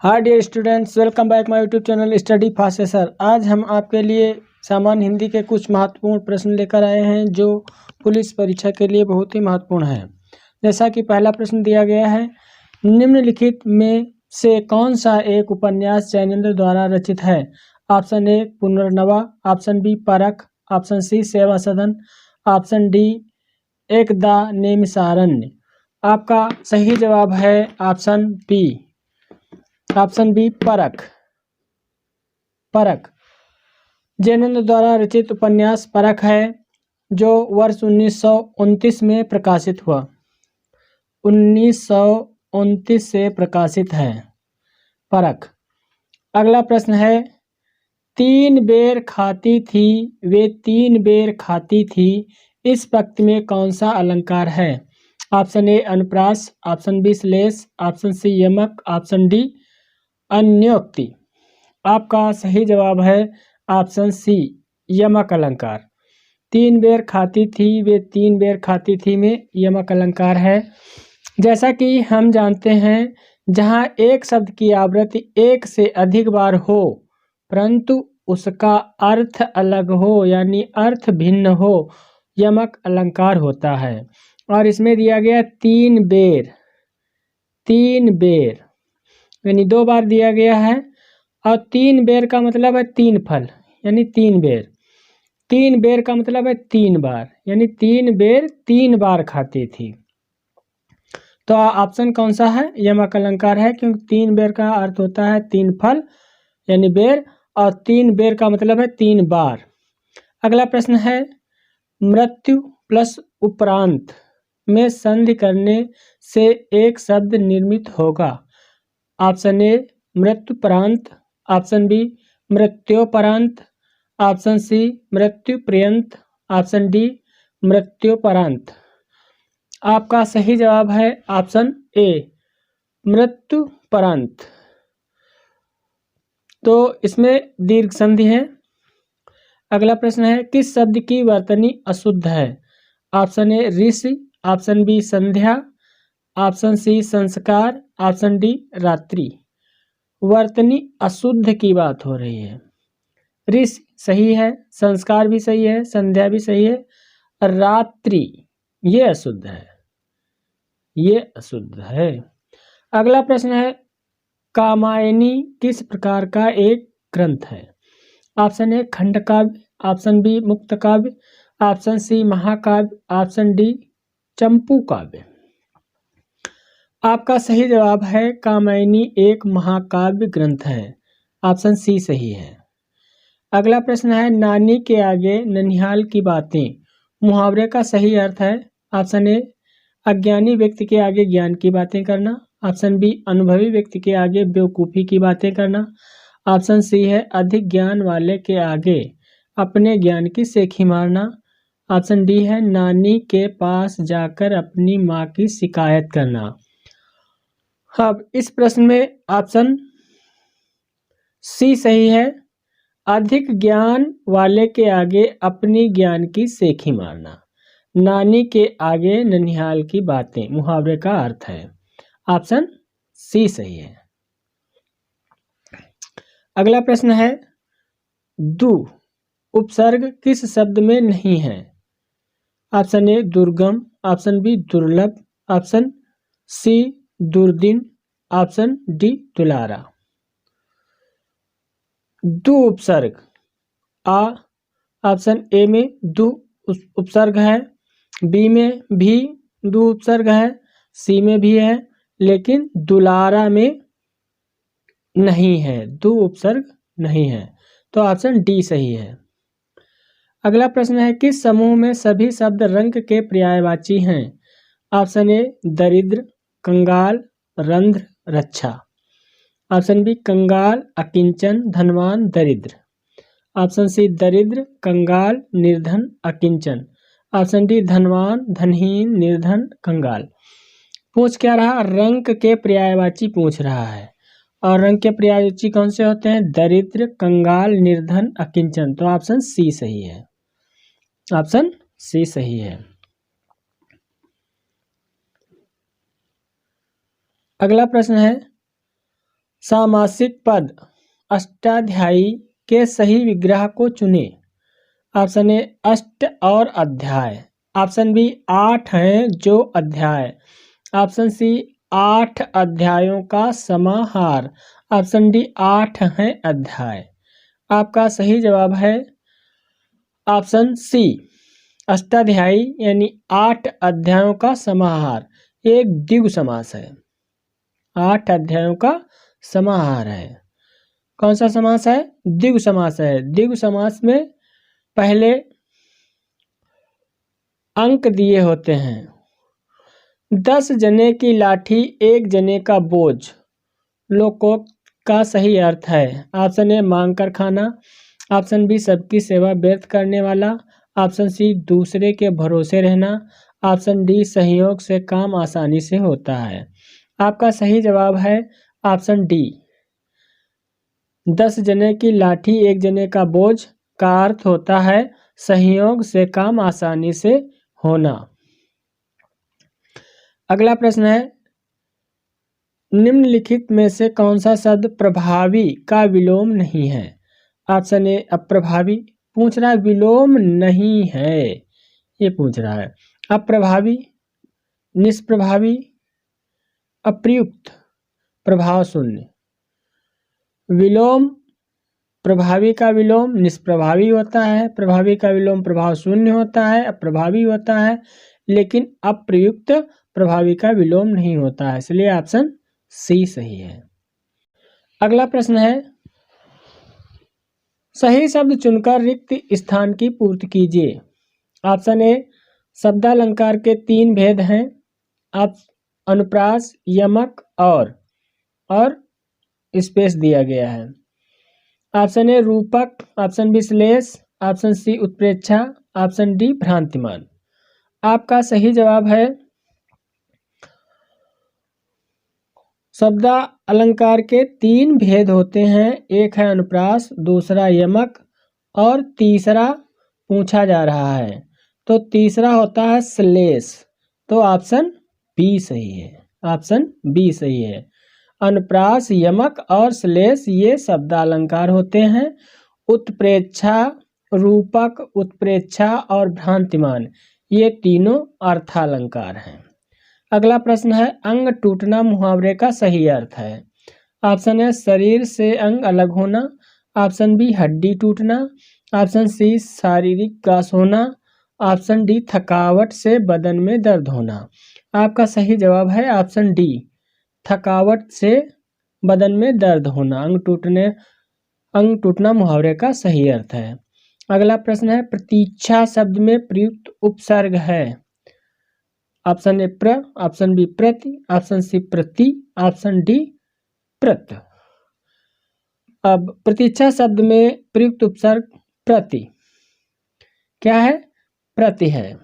Hi dear students, welcome back my YouTube channel Study Fast sir. आज हम आपके लिए सामान्य हिंदी के कुछ महत्वपूर्ण प्रश्न लेकर आए हैं जो पुलिस परीक्षा के लिए बहुत ही महत्वपूर्ण है। जैसा कि पहला प्रश्न दिया गया है, निम्नलिखित में से कौन सा एक उपन्यास जैनेन्द्र द्वारा रचित है? ऑप्शन ए पुनर्नवा, ऑप्शन बी परख, ऑप्शन सी सेवा सदन, ऑप्शन डी एकदा नैमिषारण्य। आपका सही जवाब है ऑप्शन बी परख। जैनेन्द्र द्वारा रचित उपन्यास परख है जो वर्ष 1929 में प्रकाशित हुआ। 1929 से प्रकाशित है परख। अगला प्रश्न है, तीन बेर खाती थी वे तीन बेर खाती थी, इस पंक्ति में कौन सा अलंकार है? ऑप्शन ए अनुप्रास, ऑप्शन बी श्लेष, ऑप्शन सी यमक, ऑप्शन डी अन्योक्ति। आपका सही जवाब है ऑप्शन सी यमक अलंकार। तीन बेर खाती थी वे तीन बेर खाती थी में यमक अलंकार है। जैसा कि हम जानते हैं, जहाँ एक शब्द की आवृत्ति एक से अधिक बार हो परंतु उसका अर्थ अलग हो यानी अर्थ भिन्न हो, यमक अलंकार होता है। और इसमें दिया गया तीन बेर यानी दो बार दिया गया है, और तीन बेर का मतलब है तीन फल यानी तीन बेर। तीन बेर का मतलब है तीन बार यानी तीन बेर तीन बार खाती थी। तो ऑप्शन कौन सा है? यमक अलंकार है, क्योंकि तीन बेर का अर्थ होता है तीन फल यानी बेर, और तीन बेर का मतलब है तीन बार। अगला प्रश्न है, मृत्यु प्लस उपरांत में संधि करने से एक शब्द निर्मित होगा। ऑप्शन ए मृत्युपरांत, ऑप्शन बी मृत्योपरांत, ऑप्शन सी मृत्युपर्यंत, ऑप्शन डी मृत्योपरांत। आपका सही जवाब है ऑप्शन ए मृत्युपरांत। तो इसमें दीर्घ संधि है। अगला प्रश्न है, किस शब्द की वर्तनी अशुद्ध है? ऑप्शन ए ऋषि, ऑप्शन बी संध्या, ऑप्शन सी संस्कार, ऑप्शन डी रात्रि। वर्तनी अशुद्ध की बात हो रही है। ऋषि सही है, संस्कार भी सही है, संध्या भी सही है, रात्रि ये अशुद्ध है। अगला प्रश्न है, कामायनी किस प्रकार का एक ग्रंथ है? ऑप्शन ए खंड काव्य, ऑप्शन बी मुक्त काव्य, ऑप्शन सी महाकाव्य, ऑप्शन डी चंपू काव्य। आपका सही जवाब है कामायनी एक महाकाव्य ग्रंथ है। ऑप्शन सी सही है। अगला प्रश्न है, नानी के आगे ननिहाल की बातें मुहावरे का सही अर्थ है। ऑप्शन ए अज्ञानी व्यक्ति के आगे ज्ञान की बातें करना, ऑप्शन बी अनुभवी व्यक्ति के आगे बेवकूफ़ी की बातें करना, ऑप्शन सी है अधिक ज्ञान वाले के आगे अपने ज्ञान की सेखी मारना, ऑप्शन डी है नानी के पास जाकर अपनी माँ की शिकायत करना। अब इस प्रश्न में ऑप्शन सी सही है, अधिक ज्ञान वाले के आगे अपनी ज्ञान की सेखी मारना। नानी के आगे ननिहाल की बातें मुहावरे का अर्थ है। ऑप्शन सी सही है। अगला प्रश्न है, दु उपसर्ग किस शब्द में नहीं है? ऑप्शन ए दुर्गम, ऑप्शन बी दुर्लभ, ऑप्शन सी दुर्दिन, ऑप्शन डी दुलारा। दु उपसर्ग ऑप्शन ए में दु उपसर्ग है, बी में भी दु उपसर्ग है, सी में भी है, लेकिन दुलारा में नहीं है, दु उपसर्ग नहीं है। तो ऑप्शन डी सही है। अगला प्रश्न है, किस समूह में सभी शब्द रंग के पर्यायवाची हैं? ऑप्शन ए दरिद्र, कंगाल, रंध्र, रक्षा। ऑप्शन बी कंगाल, अकिंचन, धनवान, दरिद्र। ऑप्शन सी दरिद्र, कंगाल, निर्धन, अकिंचन। ऑप्शन डी धनवान, धनहीन, निर्धन, कंगाल। पूछ क्या रहा? रंग के पर्यायवाची पूछ रहा है, और रंग के पर्यायवाची कौन से होते हैं? दरिद्र, कंगाल, निर्धन, अकिंचन। तो ऑप्शन सी सही है। ऑप्शन सी सही है। अगला प्रश्न है, सामासिक पद अष्टाध्यायी के सही विग्रह को चुने। ऑप्शन ए अष्ट और अध्याय, ऑप्शन बी 8 हैं जो अध्याय, ऑप्शन सी 8 अध्यायों का समाहार, ऑप्शन डी 8 हैं अध्याय। आपका सही जवाब है ऑप्शन सी अष्टाध्यायी यानी 8 अध्यायों का समाहार। एक द्विगु समास है, 8 अध्यायों का समाहार है। कौन सा समास है? द्विगु समास है। द्विगु समास में पहले अंक दिए होते हैं। 10 जने की लाठी 1 जने का बोझ लोकोक्त का सही अर्थ है। ऑप्शन ए मांग कर खाना, ऑप्शन बी सबकी सेवा व्यर्थ करने वाला, ऑप्शन सी दूसरे के भरोसे रहना, ऑप्शन डी सहयोग से काम आसानी से होता है। आपका सही जवाब है ऑप्शन डी 10 जने की लाठी 1 जने का बोझ का अर्थ होता है सहयोग से काम आसानी से होना। अगला प्रश्न है निम्नलिखित में से कौन सा शब्द प्रभावी का विलोम नहीं है? ऑप्शन ए अप्रभावी, पूछ रहा है विलोम नहीं है, ये पूछ रहा है। अप्रभावी, निष्प्रभावी, अप्रयुक्त, प्रभाव शून्य। विलोम प्रभावी का विलोम निष्प्रभावी होता है, प्रभावी का विलोम प्रभाव शून्य होता है, अप्रभावी होता है, लेकिन अप्रयुक्त प्रभावी का विलोम नहीं होता है, इसलिए ऑप्शन सी सही है। अगला प्रश्न है सही शब्द चुनकर रिक्त स्थान की पूर्ति कीजिए। ऑप्शन ए शब्दालंकार के 3 भेद हैं, आप अनुप्रास, यमक और स्पेस दिया गया है। ऑप्शन ए रूपक, ऑप्शन बी श्लेष, ऑप्शन सी उत्प्रेक्षा, ऑप्शन डी भ्रांतिमान। आपका सही जवाब है शब्दा अलंकार के 3 भेद होते हैं, एक है अनुप्रास, दूसरा यमक और तीसरा पूछा जा रहा है, तो तीसरा होता है श्लेष। तो ऑप्शन बी सही है, ऑप्शन बी सही है। अनुप्रास, यमक और श्लेष ये शब्दालंकार होते हैं। उत्प्रेक्षा, रूपक, उत्प्रेक्षा और भ्रांतिमान ये तीनों अर्थालंकार हैं। अगला प्रश्न है अंग टूटना मुहावरे का सही अर्थ है। ऑप्शन ए शरीर से अंग अलग होना, ऑप्शन बी हड्डी टूटना, ऑप्शन सी शारीरिक घास होना, ऑप्शन डी थकावट से बदन में दर्द होना। आपका सही जवाब है ऑप्शन डी थकावट से बदन में दर्द होना। अंग टूटना मुहावरे का सही अर्थ है। अगला प्रश्न है प्रतीक्षा शब्द में प्रयुक्त उपसर्ग है। ऑप्शन ए प्र, ऑप्शन बी प्रति, ऑप्शन सी प्रति, ऑप्शन डी प्रत। अब प्रतीक्षा शब्द में प्रयुक्त उपसर्ग प्रति क्या है? प्रति है,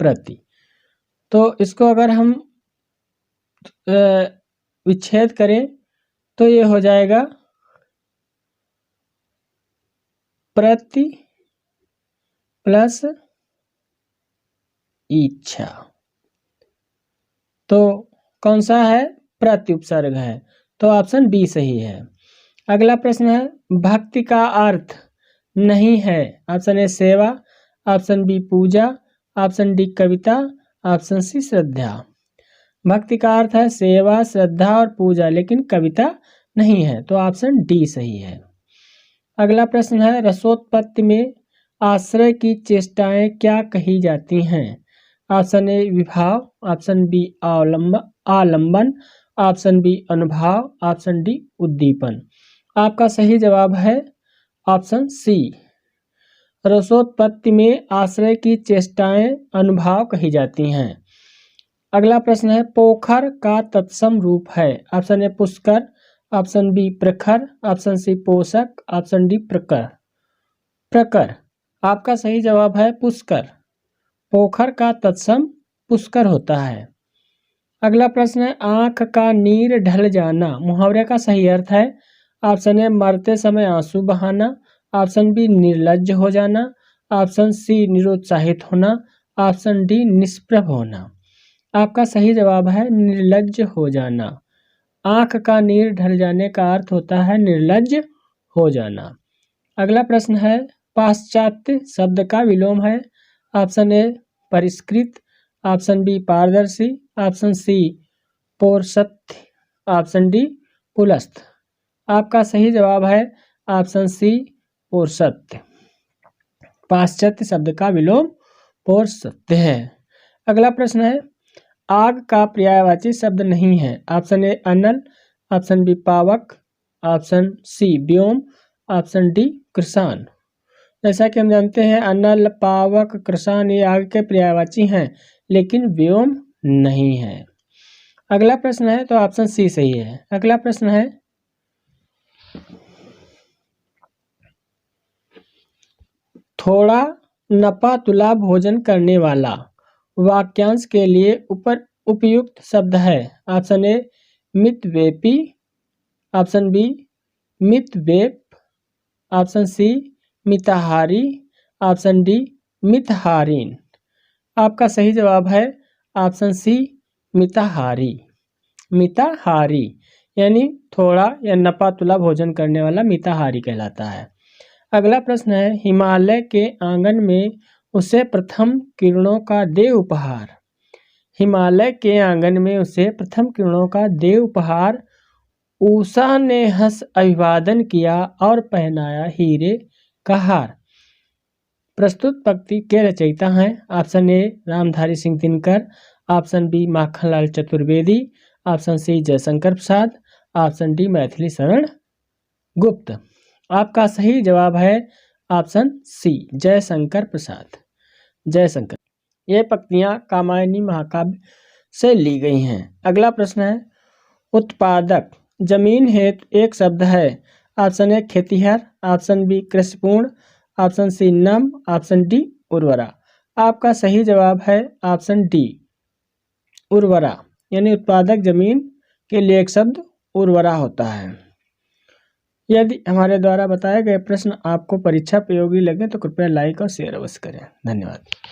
प्रति। तो इसको अगर हम विच्छेद करें तो ये हो जाएगा प्रति प्लस इच्छा। तो कौन सा है? प्रति उपसर्ग है, तो ऑप्शन बी सही है। अगला प्रश्न है भक्ति का अर्थ नहीं है। ऑप्शन ए सेवा, ऑप्शन बी पूजा, ऑप्शन डी कविता, ऑप्शन सी श्रद्धा। भक्ति का अर्थ है सेवा, श्रद्धा और पूजा, लेकिन कविता नहीं है, तो ऑप्शन डी सही है। अगला प्रश्न है रसोत्पत्ति में आश्रय की चेष्टाएं क्या कही जाती हैं? ऑप्शन ए विभाव, ऑप्शन बी आलंबन, ऑप्शन बी अनुभाव, ऑप्शन डी उद्दीपन। आपका सही जवाब है ऑप्शन सी रसोत्पत्ति में आश्रय की चेष्टाएं अनुभाव कही जाती हैं। अगला प्रश्न है पोखर का तत्सम रूप है। ऑप्शन ए पुष्कर, ऑप्शन बी प्रखर, ऑप्शन सी पोषक, ऑप्शन डी प्रकर। प्रकर आपका सही जवाब है पुष्कर। पोखर का तत्सम पुष्कर होता है। अगला प्रश्न है आंख का नीर ढल जाना मुहावरे का सही अर्थ है। ऑप्शन ए मरते समय आंसू बहाना, ऑप्शन बी निर्लज्ज हो जाना, ऑप्शन सी निरुत्साहित होना, ऑप्शन डी निष्प्रभ होना। आपका सही जवाब है निर्लज्ज हो जाना। आँख का नीर ढल जाने का अर्थ होता है निर्लज्ज हो जाना। अगला प्रश्न है पाश्चात्य शब्द का विलोम है। ऑप्शन ए परिष्कृत, ऑप्शन बी पारदर्शी, ऑप्शन सी पौरसत्य, ऑप्शन डी पुलस्त। आपका सही जवाब है ऑप्शन सी पौरसत्य। पाश्चात्य शब्द का विलोम पौरसत्य है। अगला प्रश्न है आग का पर्यायवाची शब्द नहीं है। ऑप्शन ए अनल, ऑप्शन बी पावक, ऑप्शन सी व्योम, ऑप्शन डी कृसान। जैसा कि हम जानते हैं अनल, पावक, कृसान ये आग के पर्यायवाची हैं लेकिन व्योम नहीं है। अगला प्रश्न है तो ऑप्शन सी सही है। अगला प्रश्न है थोड़ा नपा तुला भोजन करने वाला वाक्यांश के लिए ऊपर उपयुक्त शब्द है। ऑप्शन ए मितव्ययी, ऑप्शन बी मितव्यय, ऑप्शन सी मिताहारी, ऑप्शन डी मितहारीन। आपका सही जवाब है ऑप्शन सी मिताहारी। मिताहारी यानी थोड़ा या नपा तुला भोजन करने वाला मिताहारी कहलाता है। अगला प्रश्न है हिमालय के आंगन में उसे प्रथम किरणों का दे उपहार। हिमालय के आंगन में उसे प्रथम किरणों का दे उपहार उषा ने हंस अभिवादन किया और पहनाया हीरे का हार। प्रस्तुत पंक्ति के रचयिता हैं option A Ramdhari Singh Dinkar, option B Makhanlal Chaturvedi, option C Jaishankar Prasad, option D Maithili Sharan Gupt. आपका सही जवाब है ऑप्शन सी जयशंकर प्रसाद। जयशंकर। ये पंक्तियां कामायनी महाकाव्य से ली गई हैं। अगला प्रश्न है उत्पादक जमीन हेतु एक शब्द है। ऑप्शन ए खेतिहर, ऑप्शन बी कृषिपूर्ण, ऑप्शन सी नम, ऑप्शन डी उर्वरा। आपका सही जवाब है ऑप्शन डी उर्वरा, यानी उत्पादक जमीन के लिए एक शब्द उर्वरा होता है। यदि हमारे द्वारा बताए गए प्रश्न आपको परीक्षा उपयोगी लगे तो कृपया लाइक और शेयर अवश्य करें। धन्यवाद।